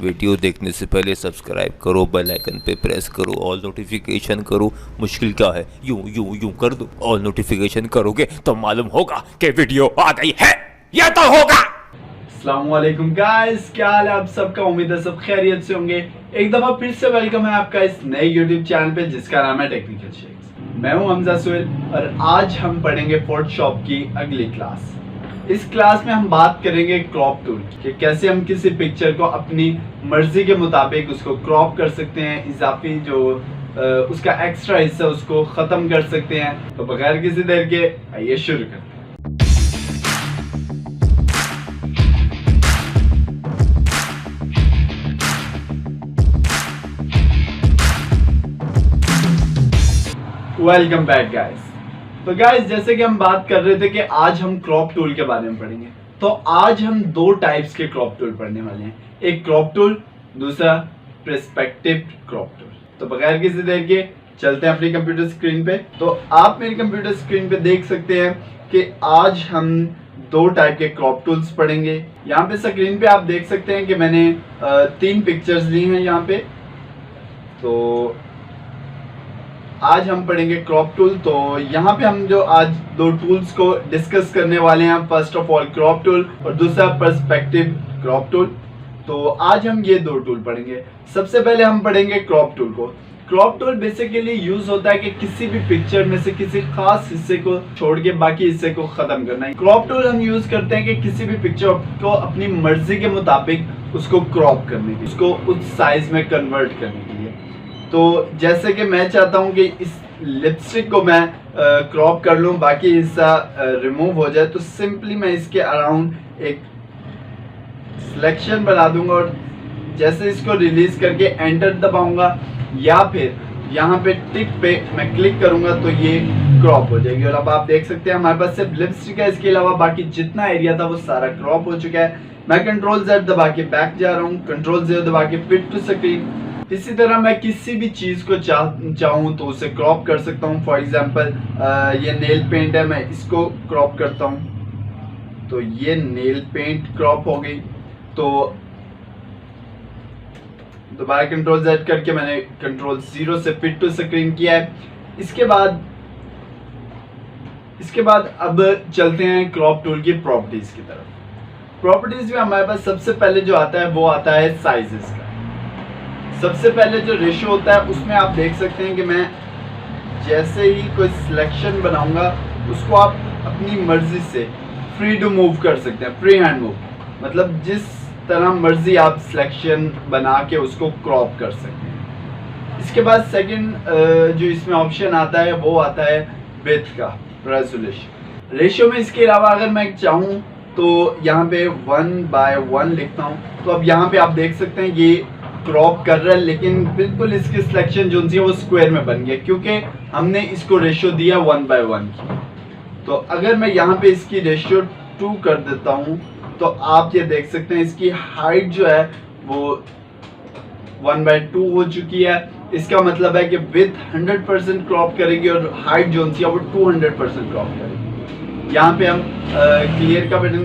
Video देखने से पहले सब्सक्राइब करो, बेल आइकन पे प्रेस करो, ऑल नोटिफिकेशन करो। मुश्किल क्या है, यूं यूं यूं कर दो। ऑल नोटिफिकेशन करोगे तो मालूम होगा कि वीडियो आ गई है। ये तो होगा। अस्सलामुअलैकुम गाइस, क्या हाल है आप सबका। उम्मीद है सब खैरियत से होंगे। एक दफा फिर से वेलकम है आपका इस नए यूट्यूब चैनल पे जिसका नाम है टेक्निकल शेक्स। मैं हूं हमजा सुहेल और आज हम पढ़ेंगे फोटोशॉप की अगली क्लास। इस क्लास में हम बात करेंगे क्रॉप टूल की, कैसे हम किसी पिक्चर को अपनी मर्जी के मुताबिक उसको क्रॉप कर सकते हैं, इजाफी जो उसका एक्स्ट्रा हिस्सा उसको खत्म कर सकते हैं। तो बगैर किसी देर के आइए शुरू करते हैं। Welcome back guys. तो गाइस, जैसे कि हम बात कर रहे थे कि आज हम क्रॉप टूल के बारे में पढ़ेंगे, तो आज हम दो टाइप्स के क्रॉप टूल पढ़ने वाले हैं। एक क्रॉप टूल, दूसरा पर्सपेक्टिव क्रॉप टूल। तो बगैर किसी देर के चलते हैं अपनी कंप्यूटर स्क्रीन पे। तो आप मेरी कंप्यूटर स्क्रीन पे देख सकते हैं कि आज हम दो टाइप के क्रॉप टूल्स पढ़ेंगे। यहाँ पे स्क्रीन पे आप देख सकते हैं कि मैंने 3 पिक्चर्स ली हैं यहाँ पे। तो आज हम पढ़ेंगे क्रॉप टूल। तो यहाँ पे हम जो आज दो टूल्स को डिस्कस करने वाले हैं, first of all crop tool और दूसरा पर्सपेक्टिव क्रॉप टूल। तो आज हम ये दो टूल पढ़ेंगे। सबसे पहले हम पढ़ेंगे क्रॉप टूल को। क्रॉप टूल बेसिकली यूज होता है कि किसी भी पिक्चर में से किसी खास हिस्से को छोड़ के बाकी हिस्से को खत्म करना है। क्रॉप टूल हम यूज करते हैं कि किसी भी पिक्चर को अपनी मर्जी के मुताबिक उसको क्रॉप करने की, उसको उस साइज में कन्वर्ट करने के लिए। तो जैसे कि मैं चाहता हूं कि इस लिपस्टिक को मैं क्रॉप कर लूं, बाकी हिस्सा रिमूव हो जाए, तो सिंपली मैं इसके अराउंड एक सिलेक्शन बना दूंगा और जैसे इसको रिलीज करके एंटर दबाऊंगा या फिर यहाँ पे टिक पे मैं क्लिक करूंगा तो ये क्रॉप हो जाएगी। और अब आप देख सकते हैं हमारे पास सिर्फ लिपस्टिक है, इसके अलावा बाकी जितना एरिया था वो सारा क्रॉप हो चुका है। मैं कंट्रोल Z दबा के बैक जा रहा हूँ, कंट्रोल 0 दबा के फिट टू स्क्रीन। इसी तरह मैं किसी भी चीज को चाहूँ तो उसे क्रॉप कर सकता हूँ। फॉर एग्जांपल ये नेल पेंट है, मैं इसको क्रॉप करता हूँ तो ये नेल पेंट क्रॉप हो गई। तो दोबारा कंट्रोल Z करके मैंने कंट्रोल 0 से फिट टू स्क्रीन किया है। इसके बाद अब चलते हैं क्रॉप टूल की प्रॉपर्टीज की तरफ। प्रॉपर्टीज में हमारे पास सबसे पहले जो आता है वो आता है साइजेस का। सबसे पहले जो रेशियो होता है उसमें आप देख सकते हैं कि मैं जैसे ही कोई सिलेक्शन बनाऊंगा उसको आप अपनी मर्जी से फ्री टू मूव कर सकते हैं, फ्री हैंड मूव, मतलब जिस तरह मर्जी आप सिलेक्शन बना के उसको क्रॉप कर सकते हैं। इसके बाद सेकंड जो इसमें ऑप्शन आता है वो आता है विड्थ का, रेजोल्यूशन। रेशियो में इसके अलावा अगर मैं चाहूँ तो यहाँ पे 1:1 लिखता हूँ। तो अब यहाँ पे आप देख सकते हैं ये क्रॉप कर रहा है, लेकिन बिल्कुल इसकी सिलेक्शन जो है वो स्क्वायर में बन गया क्योंकि हमने इसको रेशियो दिया 1:1 की। तो अगर मैं यहाँ पे इसकी रेशियो 2 कर देता हूँ तो आप ये देख सकते हैं इसकी हाइट जो है वो 1/2 हो चुकी है। इसका मतलब है कि विड्थ 100% क्रॉप करेगी और हाइट जो है वो 200% क्रॉप करेगी। यहाँ पे हम क्लियर का बटन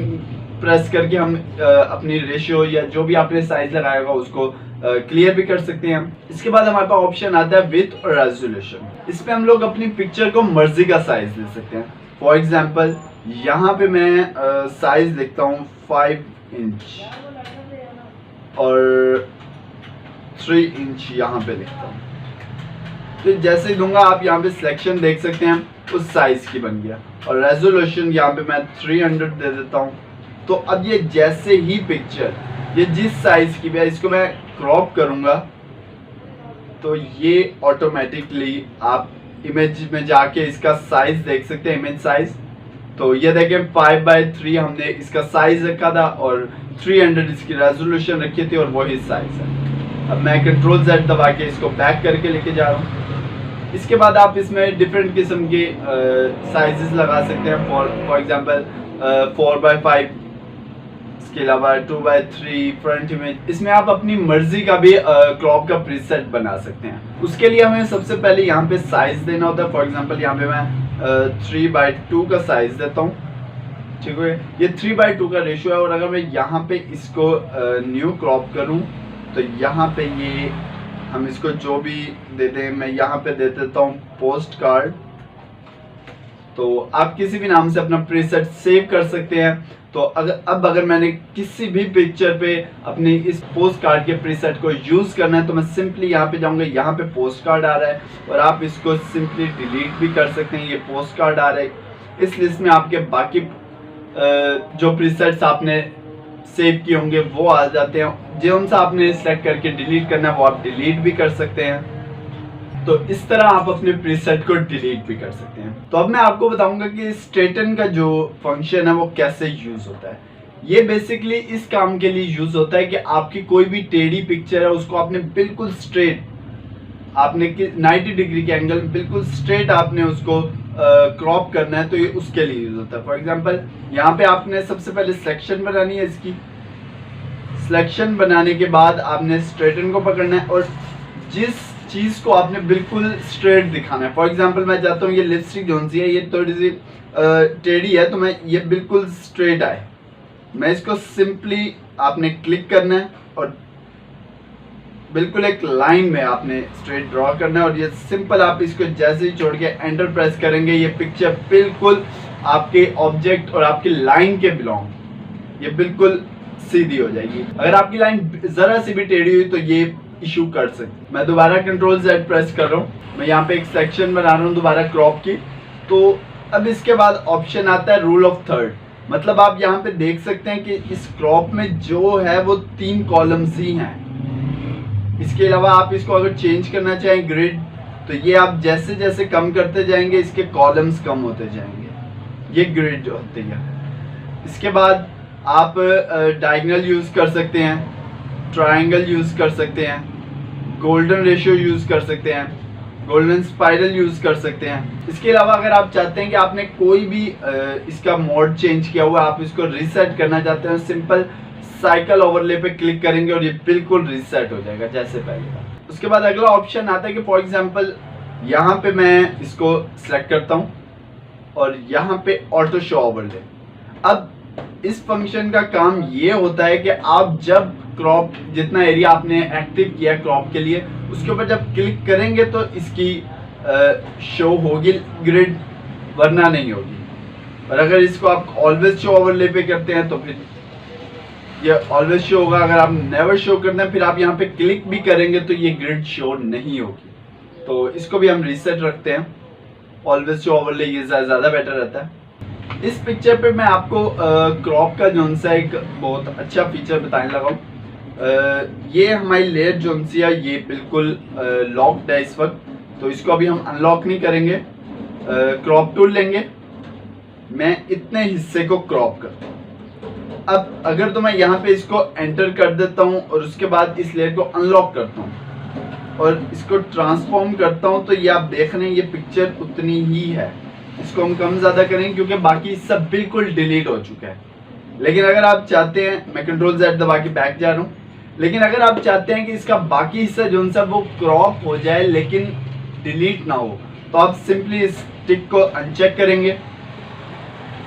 प्रेस करके हम अपनी रेशियो या जो भी आपने साइज लगाया होगा उसको क्लियर भी कर सकते हैं। इसके बाद हमारे पास ऑप्शन आता है विड्थ और रेजोल्यूशन। इसमें हम लोग अपनी पिक्चर को मर्जी का साइज ले सकते हैं। फॉर एग्जांपल यहाँ पे मैं साइज लिखता हूँ 5 इंच और 3 इंच यहाँ पे लिखता हूँ। तो जैसे ही दूंगा आप यहाँ पे सिलेक्शन देख सकते हैं उस साइज की बन गया। और रेजोल्यूशन यहाँ पे मैं 300 दे देता हूँ। तो अब ये जैसे ही पिक्चर ये जिस साइज की है इसको मैं क्रॉप करूंगा तो ये ऑटोमेटिकली आप इमेज में जाके इसका साइज देख सकते हैं, इमेज साइज। तो ये देखें 5/3 हमने इसका साइज रखा था और 300 इसकी रेजोल्यूशन रखी थी और वही साइज है। अब मैं कंट्रोल Z दबा के इसको बैक करके लेके जा रहा हूँ। इसके बाद आप इसमें डिफरेंट किस्म के साइजेस लगा सकते हैं। फॉर एग्जांपल 4/5, इसके अलावा 2/3 फ्रंट इमेज। इसमें आप अपनी मर्जी का भी क्रॉप का प्रीसेट बना सकते हैं। उसके लिए हमें सबसे पहले यहाँ पे साइज देना होता है। फॉर एग्जांपल यहाँ पे मैं 3/2 का साइज देता हूँ, ठीक है। ये 3/2 का रेशियो है। और अगर मैं यहाँ पे इसको न्यू क्रॉप करूँ तो यहाँ पे ये हम इसको जो भी दे दें, मैं यहाँ पे दे देता हूँ पोस्ट कार्ड। तो आप किसी भी नाम से अपना प्रीसेट सेव कर सकते हैं। तो अगर मैंने किसी भी पिक्चर पे अपनी इस पोस्ट कार्ड के प्रीसेट को यूज करना है तो मैं सिंपली यहाँ पे जाऊंगा, यहाँ पे पोस्ट कार्ड आ रहा है और आप इसको सिंपली डिलीट भी कर सकते हैं। ये पोस्ट कार्ड आ रहा है, इस लिस्ट में आपके बाकी जो प्रीसेट्स आपने सेव किए होंगे वो आ जाते हैं। जो सा आपने सेलेक्ट करके डिलीट करना है वो आप डिलीट भी कर सकते हैं। तो इस तरह आप अपने प्रीसेट को डिलीट भी कर सकते हैं। तो अब मैं आपको बताऊंगा कि स्ट्रेटन का जो फंक्शन है वो कैसे यूज होता है। ये बेसिकली इस काम के लिए यूज होता है कि आपकी कोई भी टेढ़ी पिक्चर है उसको आपने बिल्कुल स्ट्रेट, आपने 90 डिग्री के एंगल बिल्कुल स्ट्रेट आपने उसको क्रॉप करना है, तो ये उसके लिए यूज होता है। फॉर एग्जांपल यहाँ पे आपने सबसे पहले सिलेक्शन बनानी है। इसकी सिलेक्शन बनाने के बाद आपने स्ट्रेटन को पकड़ना है और जिस चीज को आपने बिल्कुल स्ट्रेट दिखाना है। फॉर एग्जांपल मैं चाहता हूँ ये लिपस्टिक जो सी है ये थोड़ी सी टेढ़ी है, तो मैं ये बिल्कुल स्ट्रेट आए, मैं इसको सिंपली आपने क्लिक करना है और बिल्कुल एक लाइन में आपने स्ट्रेट ड्रॉ करना है। और ये सिंपल आप इसको जैसे ही छोड़ के एंटर प्रेस करेंगे ये पिक्चर बिल्कुल आपके ऑब्जेक्ट और आपकी लाइन के बिलोंग, ये बिल्कुल सीधी हो जाएगी। अगर आपकी लाइन जरा सी भी टेढ़ी हुई तो ये इशू कर सकते। मैं दोबारा Ctrl Z प्रेस कर रहा हूँ, मैं यहाँ पे एक सेक्शन बना रहा हूँ दोबारा क्रॉप की। तो अब इसके बाद ऑप्शन आता है रूल ऑफ थर्ड, मतलब आप यहाँ पे देख सकते हैं कि इस क्रॉप में जो है वो 3 कॉलम्स ही हैं। इसके अलावा आप इसको अगर चेंज करना चाहें ग्रिड, तो ये आप जैसे जैसे कम करते जाएंगे इसके कॉलम्स कम होते जाएंगे, ये ग्रिड होती है। इसके बाद आप डायगोनल यूज कर सकते हैं, ट्रायंगल यूज कर सकते हैं, गोल्डन रेशियो यूज कर सकते हैं, गोल्डन स्पाइरल यूज कर सकते हैं। इसके अलावा अगर आप चाहते हैं कि आपने कोई भी इसका मोड चेंज किया हुआ, आप इसको रीसेट करना चाहते हैं, सिंपल साइकिल ओवरले पे क्लिक करेंगे और ये बिल्कुल रीसेट हो जाएगा जैसे पहले था। उसके बाद अगला ऑप्शन आता है कि फॉर एग्जांपल यहाँ पे मैं इसको सिलेक्ट करता हूँ और यहाँ पे ऑटो शो ओवरले। अब इस फंक्शन का काम ये होता है कि आप जब क्रॉप जितना एरिया आपने एक्टिव किया क्रॉप के लिए उसके ऊपर जब क्लिक करेंगे तो इसकी शो होगी ग्रिड, वरना नहीं होगी। और अगर इसको आप ऑलवेज शो ओवरले पे करते हैं तो फिर ये ऑलवेज शो होगा। अगर आप नेवर शो करते हैं फिर आप यहाँ पे क्लिक भी करेंगे तो ये ग्रिड शो नहीं होगी। तो इसको भी हम रीसेट रखते हैं, ऑलवेज शो ओवरले, ये ज़्यादा बेटर रहता है। इस पिक्चर पे मैं आपको क्रॉप का जो सा एक बहुत अच्छा फीचर बताने लगा हूँ। ये हमारी लेयर जो सी है ये बिल्कुल लॉक्ड है इस वक्त, तो इसको अभी हम अनलॉक नहीं करेंगे। क्रॉप टूल लेंगे, मैं इतने हिस्से को क्रॉप करता हूँ। अब अगर तो मैं यहाँ पे इसको एंटर कर देता हूँ और उसके बाद इस लेयर को अनलॉक करता हूँ और इसको ट्रांसफॉर्म करता हूँ, तो ये आप देख रहे हैं ये पिक्चर उतनी ही है। इसको हम कम ज़्यादा करेंगे क्योंकि बाकी सब बिल्कुल डिलीट हो चुका है। लेकिन अगर आप चाहते हैं, मैं Ctrl Z दबा के बैक जा रहा हूँ, लेकिन अगर आप चाहते हैं कि इसका बाकी हिस्सा जो सा वो क्रॉप हो जाए लेकिन डिलीट ना हो, तो आप सिंपली इस टिक को अनचेक करेंगे।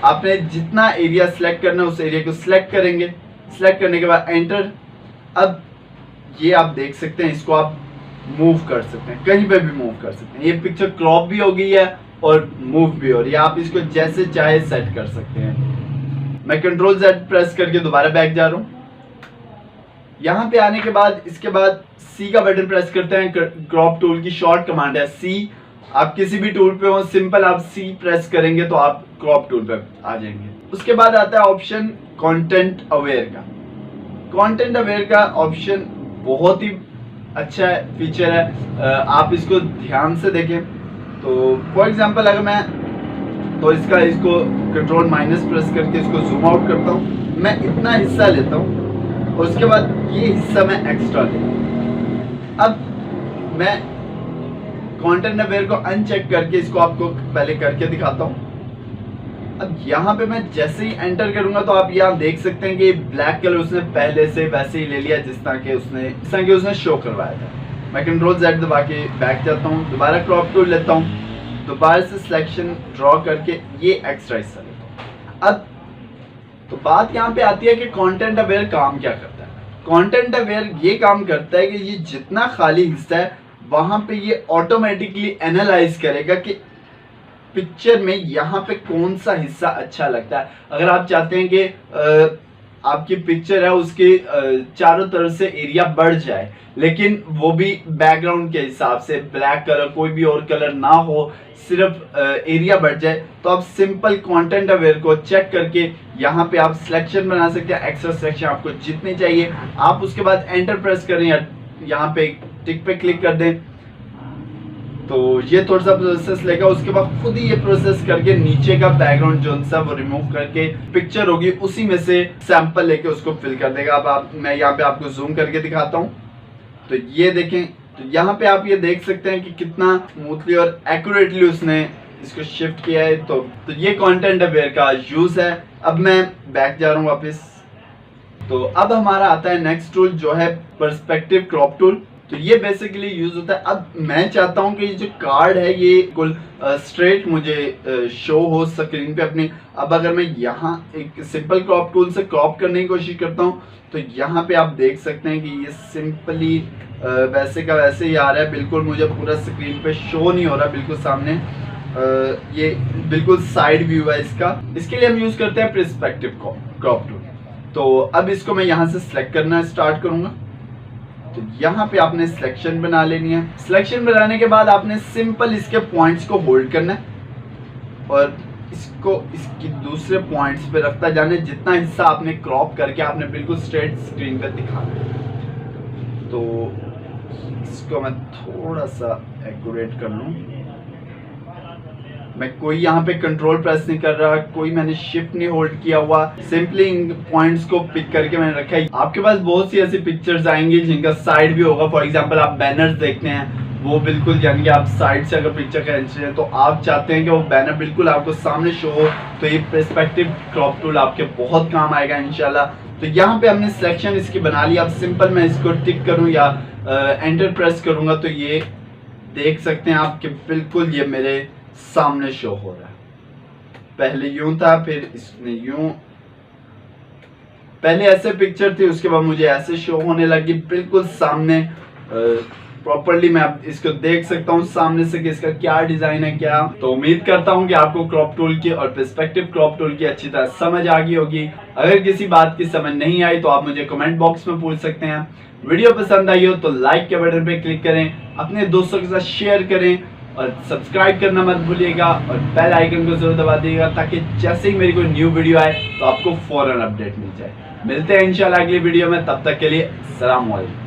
आपने जितना एरिया सिलेक्ट करना है उस एरिया को सिलेक्ट करेंगे, सिलेक्ट करने के बाद एंटर। अब ये आप देख सकते हैं, इसको आप मूव कर सकते हैं, कहीं पे भी मूव कर सकते हैं। ये पिक्चर क्रॉप भी हो गई है और मूव भी हो रही है, आप इसको जैसे चाहे सेट कर सकते हैं। मैं Ctrl Z प्रेस करके दोबारा बैक जा रहा हूँ। यहाँ पे आने के बाद इसके बाद C का बटन प्रेस करते हैं। क्रॉप टूल की शॉर्ट कमांड है C। आप किसी भी टूल पे हो, सिंपल आप C प्रेस करेंगे तो आप क्रॉप टूल पे आ जाएंगे। उसके बाद आता है ऑप्शन कंटेंट अवेयर का। कंटेंट अवेयर का ऑप्शन बहुत ही अच्छा फीचर है, आप इसको ध्यान से देखें। तो फॉर एग्जांपल अगर मैं तो इसको कंट्रोल माइनस प्रेस करके इसको जूम आउट करता हूँ, मैं इतना हिस्सा लेता हूँ और उसके बाद ये हिस्सा मैं एक्स्ट्रा लेता हूँ। अब मैं कंटेंट अवेयर को अनचेक करके इसको आपको पहले करके दिखाता हूँ। अब यहाँ पे मैं जैसे ही एंटर करूंगा तो आप यहाँ देख सकते हैं कि ब्लैक कलर उसने पहले से वैसे ही ले लिया जिस तरह के उसने शो करवाया था। मैं Ctrl Z दबा के बैक जाता हूँ, दोबारा क्रॉप टूल लेता हूँ, दोबारा से सिलेक्शन ड्रॉ करके ये एक्स्ट्रा हिस्सा लेता हूँ। अब तो बात यहाँ पे आती है कि कंटेंट अवेयर काम क्या करता है। कंटेंट अवेयर ये काम करता है कि ये जितना खाली हिस्सा है वहां पे ये ऑटोमेटिकली एनालाइज करेगा कि पिक्चर में यहाँ पे कौन सा हिस्सा अच्छा लगता है। अगर आप चाहते हैं कि आपकी पिक्चर है उसके चारों तरफ से एरिया बढ़ जाए, लेकिन वो भी बैकग्राउंड के हिसाब से, ब्लैक कलर कोई भी और कलर ना हो, सिर्फ एरिया बढ़ जाए, तो आप सिंपल कंटेंट अवेयर को चेक करके यहाँ पे आप सिलेक्शन बना सकते हैं। एक्स्ट्रा सिलेक्शन आपको जितनी चाहिए, आप उसके बाद एंटर प्रेस करें या यहाँ पे टिक पे क्लिक कर दें, तो ये थोड़ा सा प्रोसेस लेगा। उसके बाद खुद ही ये प्रोसेस करके नीचे का बैकग्राउंड जो सा वो रिमूव करके पिक्चर होगी उसी में से सैंपल लेके उसको फिल कर देगा। अब मैं यहाँ पे आपको जूम करके दिखाता हूँ, तो ये देखें, तो यहाँ पे आप ये देख सकते हैं कि कितना स्मूथली और एक्यूरेटली उसने इसको शिफ्ट किया है। तो ये कंटेंट अवेयर का यूज है। अब मैं बैक जा रहा हूँ वापस। तो अब हमारा आता है नेक्स्ट टूल जो है पर्सपेक्टिव क्रॉप टूल। तो ये बेसिकली यूज होता है। अब मैं चाहता हूं कि ये जो कार्ड है ये बिल्कुल स्ट्रेट मुझे शो हो स्क्रीन पे अपनी। अब अगर मैं यहाँ एक सिंपल क्रॉप टूल से क्रॉप करने की कोशिश करता हूँ तो यहाँ पे आप देख सकते हैं कि ये सिंपली वैसे का वैसे ही आ रहा है, बिल्कुल मुझे पूरा स्क्रीन पे शो नहीं हो रहा बिल्कुल सामने। ये बिल्कुल साइड व्यू है इसका। इसके लिए हम यूज करते हैं पर्सपेक्टिव क्रॉप टूल। तो अब इसको मैं यहाँ से सिलेक्ट करना स्टार्ट करूंगा। तो यहाँ पे आपने सिलेक्शन बना लेनी है। सिलेक्शन बनाने के बाद आपने सिंपल इसके पॉइंट्स को होल्ड करना है और इसको इसकी दूसरे पॉइंट्स पे रखता जाने। जितना हिस्सा आपने क्रॉप करके आपने बिल्कुल स्ट्रेट स्क्रीन पे दिखाना है। तो इसको मैं थोड़ा सा एक्यूरेट कर लूं। मैं कोई यहाँ पे कंट्रोल प्रेस नहीं कर रहा, कोई मैंने शिफ्ट नहीं होल्ड किया हुआ, सिंपली इन पॉइंट्स को पिक करके मैंने रखा है। आपके पास बहुत सी ऐसी पिक्चर्स आएंगी जिनका साइड भी होगा। फॉर एग्जांपल आप बैनर्स देखते हैं, वो बिल्कुल यानी कि आप साइड से अगर पिक्चर खींच रहे हैं तो आप चाहते हैं कि वो बैनर बिल्कुल आपको सामने शो हो, तो ये पर्सपेक्टिव क्रॉप टूल आपके बहुत काम आएगा इंशाल्लाह। तो यहाँ पे हमने सिलेक्शन इसकी बना ली। अब सिंपल मैं इसको टिक करूँ या एंटर प्रेस करूंगा तो ये देख सकते हैं आप कि बिल्कुल ये मेरे सामने शो हो रहा है। पहले यूं था, फिर इसने यूं, पहले ऐसे पिक्चर थी, उसके बाद मुझे ऐसे शो होने लगी बिल्कुल सामने। प्रॉपर्ली मैं अब इसको देख सकता हूँ सामने से कि इसका क्या डिजाइन है क्या। तो उम्मीद करता हूँ कि आपको क्रॉप टूल की और पर्सपेक्टिव क्रॉप टूल की अच्छी तरह समझ आ गई होगी। अगर किसी बात की समझ नहीं आई तो आप मुझे कमेंट बॉक्स में पूछ सकते हैं। वीडियो पसंद आई हो तो लाइक के बटन पे क्लिक करें, अपने दोस्तों के साथ शेयर करें और सब्सक्राइब करना मत भूलिएगा और बेल आइकन को जरूर दबा दीजिएगा ताकि जैसे ही मेरी कोई न्यू वीडियो आए तो आपको फौरन अपडेट मिल जाए। मिलते हैं इंशाल्लाह अगली वीडियो में, तब तक के लिए अस्सलाम वालेकुम।